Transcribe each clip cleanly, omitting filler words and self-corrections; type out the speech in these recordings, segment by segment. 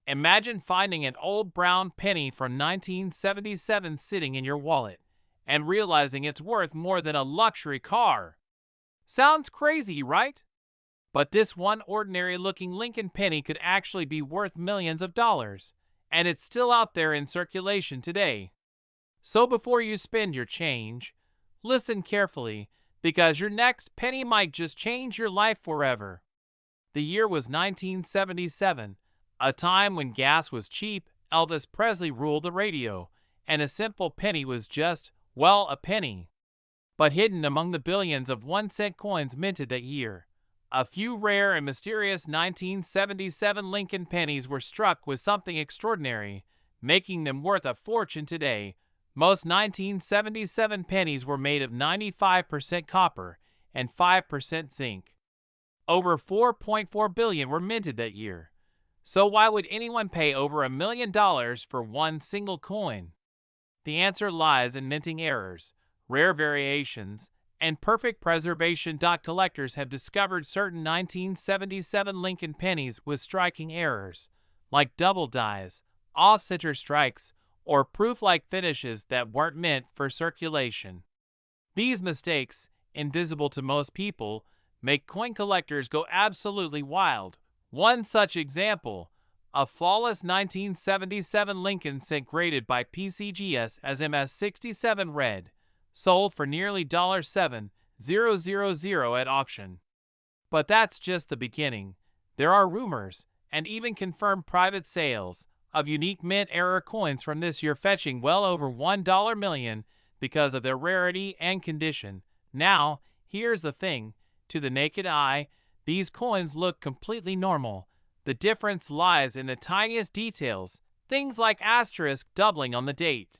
Imagine finding an old brown penny from 1977 sitting in your wallet and realizing it's worth more than a luxury car. Sounds crazy, right? But this one ordinary-looking Lincoln penny could actually be worth millions of dollars, and it's still out there in circulation today. So before you spend your change, listen carefully, because your next penny might just change your life forever. The year was 1977, a time when gas was cheap, Elvis Presley ruled the radio, and a simple penny was just, well, a penny. But hidden among the billions of 1-cent coins minted that year, a few rare and mysterious 1977 Lincoln pennies were struck with something extraordinary, making them worth a fortune today. Most 1977 pennies were made of 95% copper and 5% zinc. Over 4.4 billion were minted that year. So why would anyone pay over $1 million for one single coin? The answer lies in minting errors, rare variations, and perfect preservation. Collectors have discovered certain 1977 Lincoln pennies with striking errors, like double dies, off-center strikes, or proof-like finishes that weren't meant for circulation. These mistakes, invisible to most people, make coin collectors go absolutely wild. One such example, a flawless 1977 Lincoln cent graded by PCGS as MS67 red, sold for nearly $7,000 at auction. But that's just the beginning. There are rumors, and even confirmed private sales, of unique mint error coins from this year fetching well over $1 million because of their rarity and condition. Now, here's the thing. To the naked eye, these coins look completely normal. The difference lies in the tiniest details, things like asterisk doubling on the date,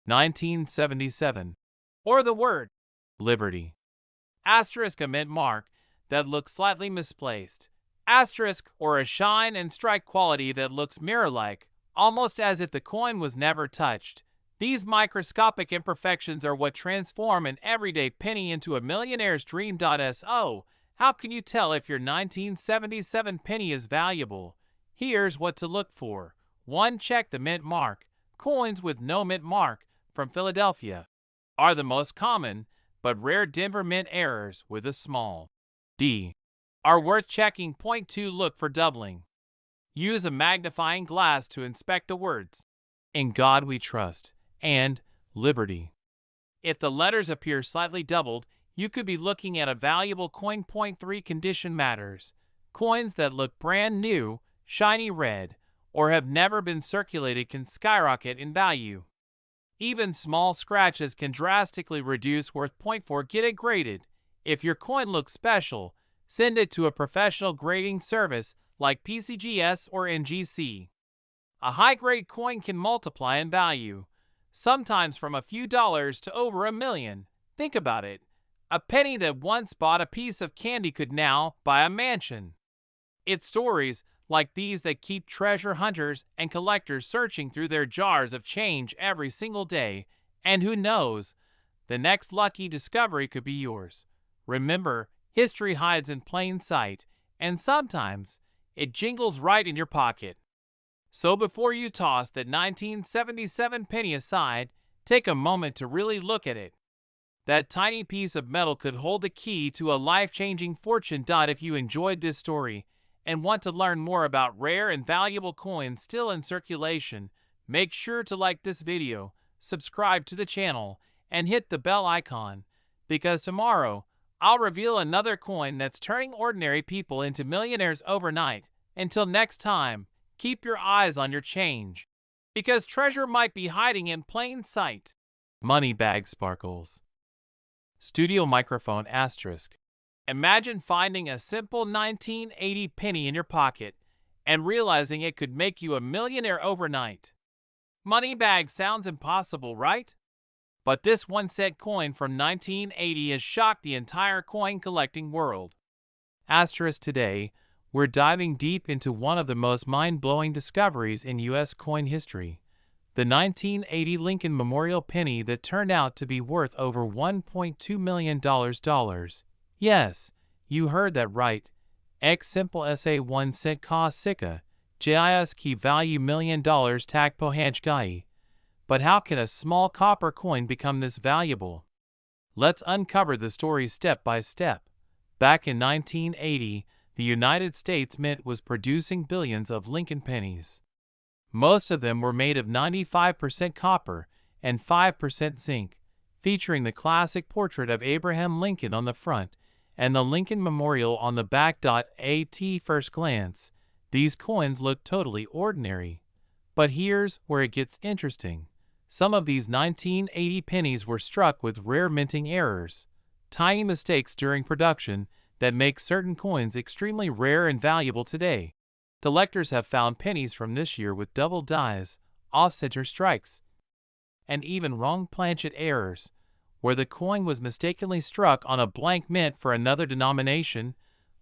1977, or the word Liberty. Asterisk a mint mark that looks slightly misplaced. Asterisk or a shine and strike quality that looks mirror-like, almost as if the coin was never touched. These microscopic imperfections are what transform an everyday penny into a millionaire's dream. So, how can you tell if your 1977 penny is valuable? Here's what to look for. 1. Check the mint mark. Coins with no mint mark, from Philadelphia, are the most common, but rare Denver mint errors with a small d are worth checking. Point 2. Look for doubling. Use a magnifying glass to inspect the words, "In God We Trust," and "Liberty." If the letters appear slightly doubled, you could be looking at a valuable coin. Point 3. Condition matters. Coins that look brand new, shiny red, or have never been circulated can skyrocket in value. Even small scratches can drastically reduce worth. Point 4. Get it graded. If your coin looks special, send it to a professional grading service like PCGS or NGC. A high-grade coin can multiply in value, sometimes from a few dollars to over $1 million. Think about it. A penny that once bought a piece of candy could now buy a mansion. It's stories like these that keep treasure hunters and collectors searching through their jars of change every single day, and who knows, the next lucky discovery could be yours. Remember, history hides in plain sight, and sometimes it jingles right in your pocket. So before you toss that 1977 penny aside, take a moment to really look at it. That tiny piece of metal could hold the key to a life-changing fortune. If you enjoyed this story and want to learn more about rare and valuable coins still in circulation, make sure to like this video, subscribe to the channel, and hit the bell icon, because tomorrow I'll reveal another coin that's turning ordinary people into millionaires overnight. Until next time, keep your eyes on your change, because treasure might be hiding in plain sight. Money bag sparkles. Studio microphone asterisk. Imagine finding a simple 1980 penny in your pocket and realizing it could make you a millionaire overnight. Money bag sounds impossible, right? But this 1-cent coin from 1980 has shocked the entire coin collecting world. Asterisk. Today, we're diving deep into one of the most mind-blowing discoveries in U.S. coin history. The 1980 Lincoln Memorial penny that turned out to be worth over $1.2 million. Yes, you heard that right. Simple SA 1 cent cost circa JIS key value $1,000,000 tag pohajgai. But how can a small copper coin become this valuable? Let's uncover the story step by step. Back in 1980, the United States Mint was producing billions of Lincoln pennies. Most of them were made of 95% copper and 5% zinc, featuring the classic portrait of Abraham Lincoln on the front and the Lincoln Memorial on the back. At first glance, these coins look totally ordinary. But here's where it gets interesting. Some of these 1980 pennies were struck with rare minting errors, tiny mistakes during production that make certain coins extremely rare and valuable today. Collectors have found pennies from this year with double dies, off-center strikes, and even wrong planchet errors, where the coin was mistakenly struck on a blank mint for another denomination,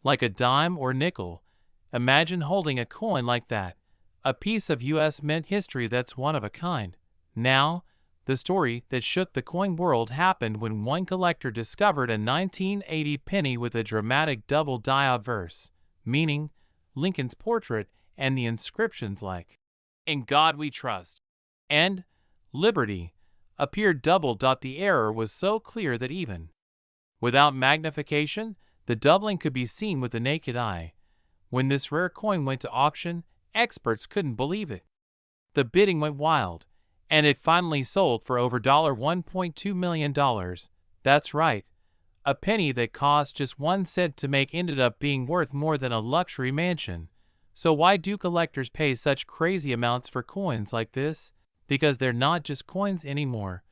like a dime or nickel. Imagine holding a coin like that, a piece of U.S. mint history that's one of a kind. Now, the story that shook the coin world happened when one collector discovered a 1980 penny with a dramatic double die obverse, meaning Lincoln's portrait and the inscriptions like, "In God We Trust," and "Liberty," appeared double. The error was so clear that even without magnification, the doubling could be seen with the naked eye. When this rare coin went to auction, experts couldn't believe it. The bidding went wild, and it finally sold for over $1.2 million. That's right. A penny that cost just 1 cent to make ended up being worth more than a luxury mansion. So why do collectors pay such crazy amounts for coins like this? Because they're not just coins anymore.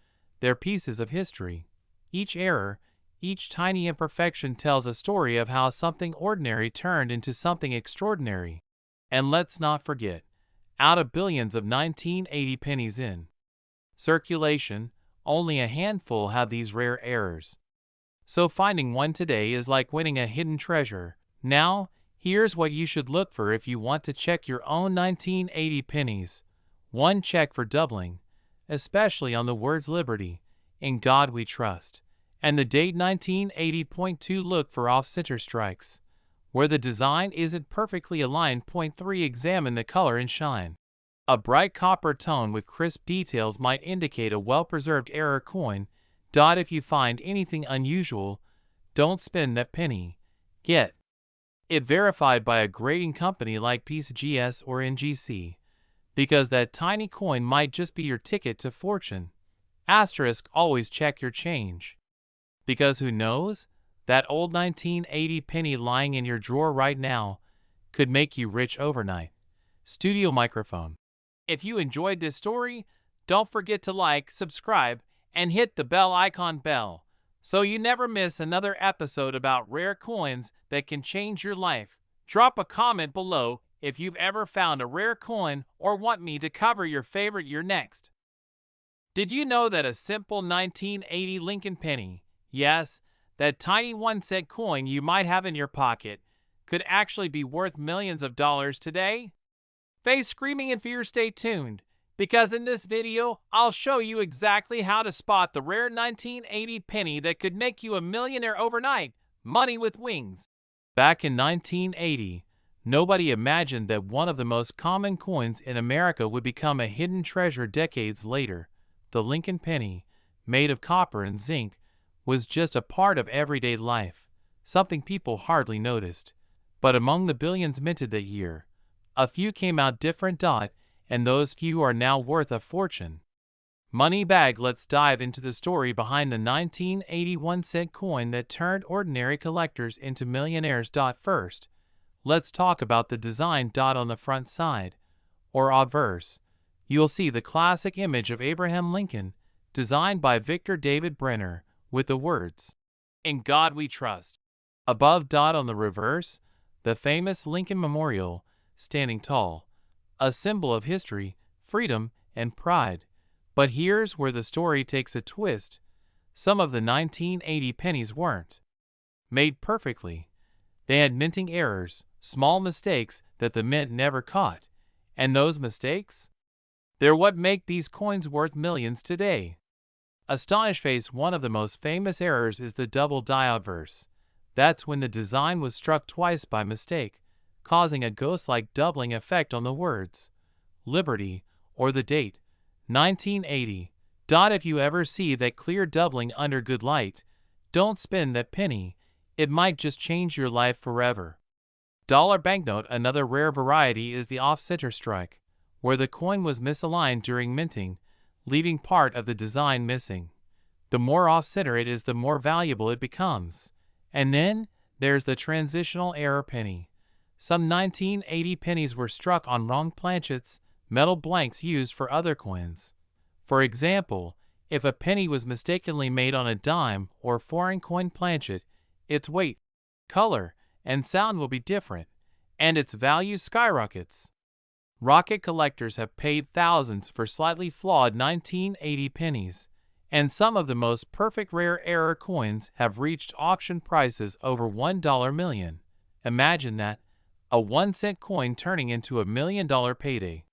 They're pieces of history. Each error, each tiny imperfection tells a story of how something ordinary turned into something extraordinary. And let's not forget, out of billions of 1980 pennies in circulation, only a handful have these rare errors. So finding one today is like winning a hidden treasure. Now, here's what you should look for if you want to check your own 1980 pennies. 1. Check for doubling, especially on the words "Liberty," "In God We Trust," and the date 1980. 2. Look for off-center strikes, where the design isn't perfectly aligned. 3. Examine the color and shine. A bright copper tone with crisp details might indicate a well-preserved error coin. If you find anything unusual, don't spend that penny. Get it verified by a grading company like PENNIES or NGC, because that tiny coin might just be your ticket to fortune. Asterisk, always check your change. Because who knows? That old 1980 penny lying in your drawer right now could make you rich overnight. Studio microphone. If you enjoyed this story, don't forget to like, subscribe, and hit the bell icon so you never miss another episode about rare coins that can change your life. Drop a comment below if you've ever found a rare coin or want me to cover your favorite year next. Did you know that a simple 1980 Lincoln penny, yes, that tiny 1-cent coin you might have in your pocket, could actually be worth millions of dollars today? Face screaming in fear, stay tuned, because in this video, I'll show you exactly how to spot the rare 1980 penny that could make you a millionaire overnight. Money with wings. Back in 1980, nobody imagined that one of the most common coins in America would become a hidden treasure decades later. The Lincoln penny, made of copper and zinc, was just a part of everyday life, something people hardly noticed. But among the billions minted that year, a few came out different. And those few are now worth a fortune. Money bag. Let's dive into the story behind the 1981 cent coin that turned ordinary collectors into millionaires. First, let's talk about the design. On the front side, or obverse, you'll see the classic image of Abraham Lincoln, designed by Victor David Brenner, with the words, "In God We Trust." Above. On the reverse, the famous Lincoln Memorial, standing tall, a symbol of history, freedom, and pride. But here's where the story takes a twist. Some of the 1980 pennies weren't made perfectly. They had minting errors, small mistakes that the mint never caught. And those mistakes? They're what make these coins worth millions today. Astonish face. One of the most famous errors is the double die obverse. That's when the design was struck twice by mistake. causing a ghost-like doubling effect on the words Liberty or the date 1980. If you ever see that clear doubling under good light, don't spend that penny. It might just change your life forever. Dollar banknote. Another rare variety is the off-center strike, where the coin was misaligned during minting, leaving part of the design missing. The more off-center it is, the more valuable it becomes. And then there's the transitional error penny. Some 1980 pennies were struck on wrong planchets, metal blanks used for other coins. For example, if a penny was mistakenly made on a dime or foreign coin planchet, its weight, color, and sound will be different, and its value skyrockets. Rocket collectors have paid thousands for slightly flawed 1980 pennies, and some of the most perfect rare error coins have reached auction prices over $1 million. Imagine that, a 1-cent coin turning into $1 million payday.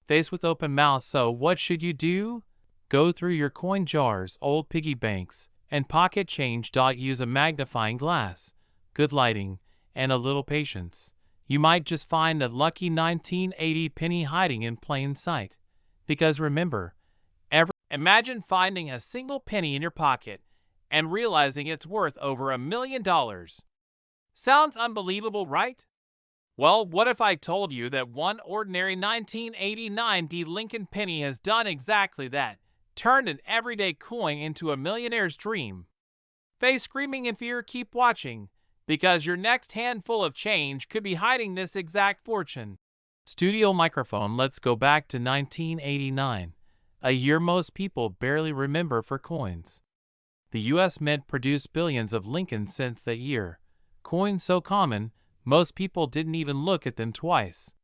Faced with open mouth, so what should you do? Go through your coin jars, old piggy banks, and pocket change. Use a magnifying glass, good lighting, and a little patience. You might just find a lucky 1980 penny hiding in plain sight. Because remember, imagine finding a single penny in your pocket and realizing it's worth over $1 million. Sounds unbelievable, right? Well, what if I told you that one ordinary 1989 Lincoln penny has done exactly that, turned an everyday coin into a millionaire's dream? Face screaming in fear, keep watching, because your next handful of change could be hiding this exact fortune. Studio microphone. Let's go back to 1989, a year most people barely remember for coins. The U.S. Mint produced billions of Lincolns since that year, coins so common, most people didn't even look at them twice.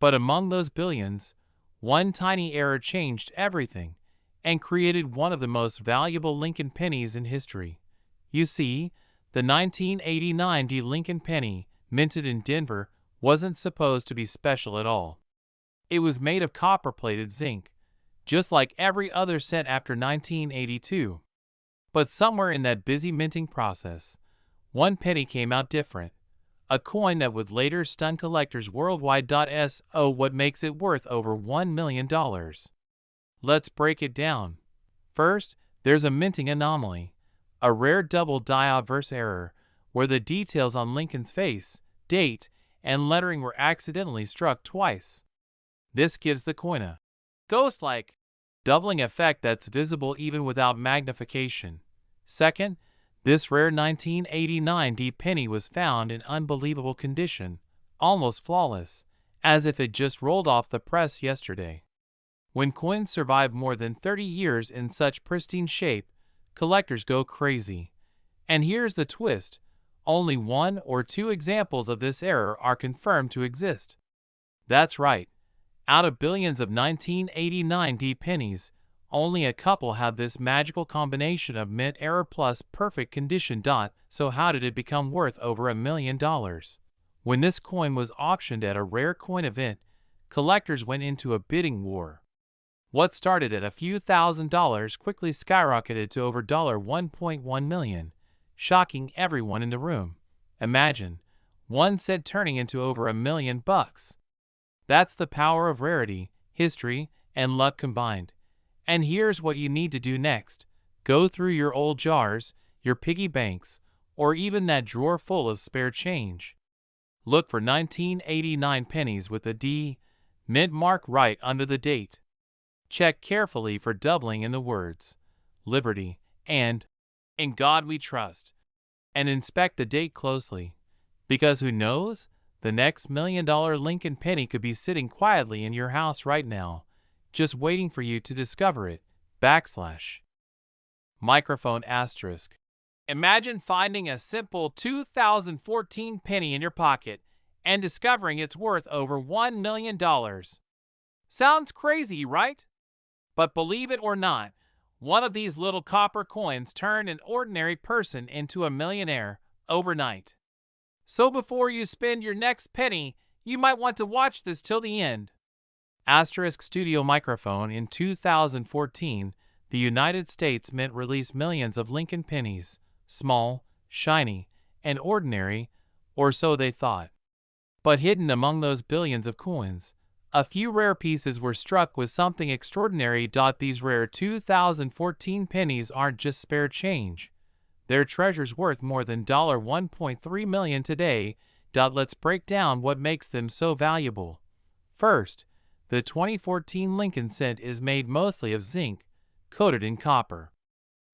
But among those billions, one tiny error changed everything and created one of the most valuable Lincoln pennies in history. You see, the 1989 Lincoln penny, minted in Denver, wasn't supposed to be special at all. It was made of copper-plated zinc, just like every other cent after 1982. But somewhere in that busy minting process, one penny came out different. A coin that would later stun collectors worldwide. So what makes it worth over $1 million? Let's break it down. First, there's a minting anomaly, a rare double die-obverse error, where the details on Lincoln's face, date, and lettering were accidentally struck twice. This gives the coin a ghost-like, doubling effect that's visible even without magnification. Second, this rare 1989 penny was found in unbelievable condition, almost flawless, as if it just rolled off the press yesterday. When coins survive more than 30 years in such pristine shape, collectors go crazy. And here's the twist: only 1 or 2 examples of this error are confirmed to exist. That's right. Out of billions of 1989 pennies, only a couple have this magical combination of mint error plus perfect condition. So how did it become worth over $1 million? When this coin was auctioned at a rare coin event, collectors went into a bidding war. What started at a few $1,000s quickly skyrocketed to over $1.1 million, shocking everyone in the room. Imagine, one cent turning into over $1 million. That's the power of rarity, history, and luck combined. And here's what you need to do next. Go through your old jars, your piggy banks, or even that drawer full of spare change. Look for 1989 pennies with a D mint mark right under the date. Check carefully for doubling in the words Liberty and In God We Trust, and inspect the date closely, because who knows, the next $1 million Lincoln penny could be sitting quietly in your house right now, just waiting for you to discover it. Microphone asterisk. Imagine finding a simple 2014 penny in your pocket and discovering it's worth over $1 million. Sounds crazy, right? But believe it or not, one of these little copper coins turned an ordinary person into a millionaire overnight. So before you spend your next penny, you might want to watch this till the end. Studio microphone. In 2014, the United States Mint released millions of Lincoln pennies, small, shiny, and ordinary, or so they thought. But hidden among those billions of coins, a few rare pieces were struck with something extraordinary. These rare 2014 pennies aren't just spare change. They're treasures worth more than $1.3 million today. Let's break down what makes them so valuable. First, the 2014 Lincoln cent is made mostly of zinc, coated in copper.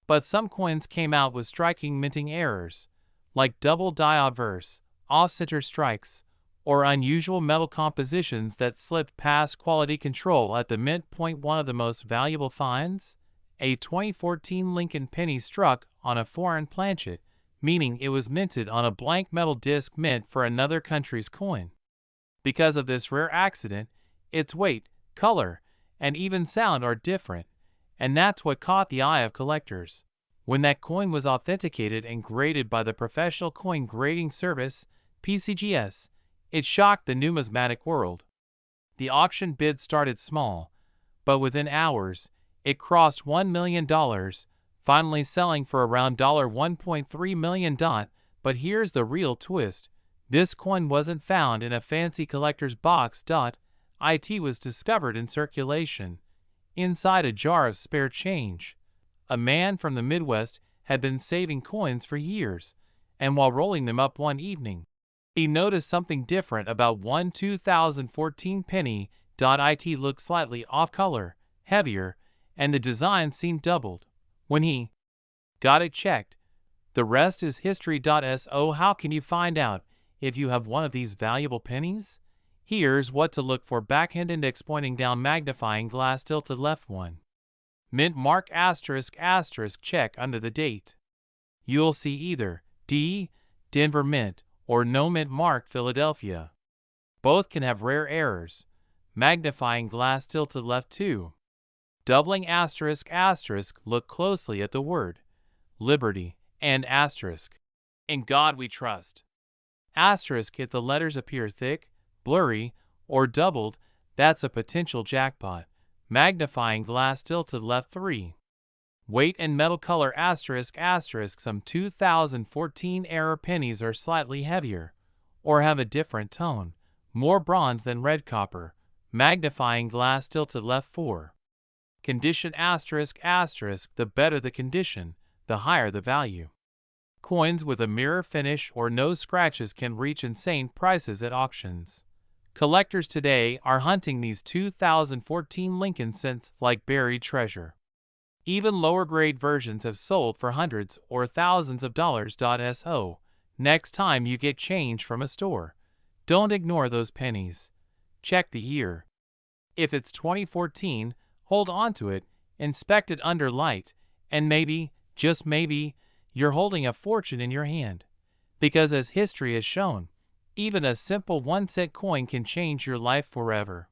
But some coins came out with striking minting errors, like double die obverse, off-center strikes, or unusual metal compositions that slipped past quality control at the mint point. One of the most valuable finds? A 2014 Lincoln penny struck on a foreign planchet, meaning it was minted on a blank metal disc meant for another country's coin. Because of this rare accident, its weight, color, and even sound are different, and that's what caught the eye of collectors. When that coin was authenticated and graded by the Professional Coin Grading Service, PCGS, it shocked the numismatic world. The auction bid started small, but within hours, it crossed $1 million, finally selling for around $1.3 million. But here's the real twist. This coin wasn't found in a fancy collector's box. It was discovered in circulation, inside a jar of spare change. A man from the Midwest had been saving coins for years, and while rolling them up one evening, he noticed something different about one 2014 penny. It looked slightly off color, heavier, and the design seemed doubled. When he got it checked, the rest is history. So how can you find out if you have one of these valuable pennies? Here's what to look for. Backhand index pointing down, magnifying glass tilted left. 1. Mint mark ***, check under the date. You'll see either D, Denver Mint, or no mint mark Philadelphia. Both can have rare errors. Magnifying glass tilted left. 2. Doubling ***, look closely at the word Liberty and ***. In God we trust. ***, if the letters appear thick, blurry, or doubled, that's a potential jackpot. Magnifying glass tilted left. 3. Weight and metal color ***, some 2014 era pennies are slightly heavier, or have a different tone, more bronze than red copper. Magnifying glass tilted left. 4. Condition ***, the better the condition, the higher the value. Coins with a mirror finish or no scratches can reach insane prices at auctions. Collectors today are hunting these 2014 Lincoln cents like buried treasure. Even lower-grade versions have sold for hundreds or thousands of dollars. So, next time you get change from a store, don't ignore those pennies. Check the year. If it's 2014, hold on to it, inspect it under light, and maybe, just maybe, you're holding a fortune in your hand. Because as history has shown, even a simple 1-cent coin can change your life forever.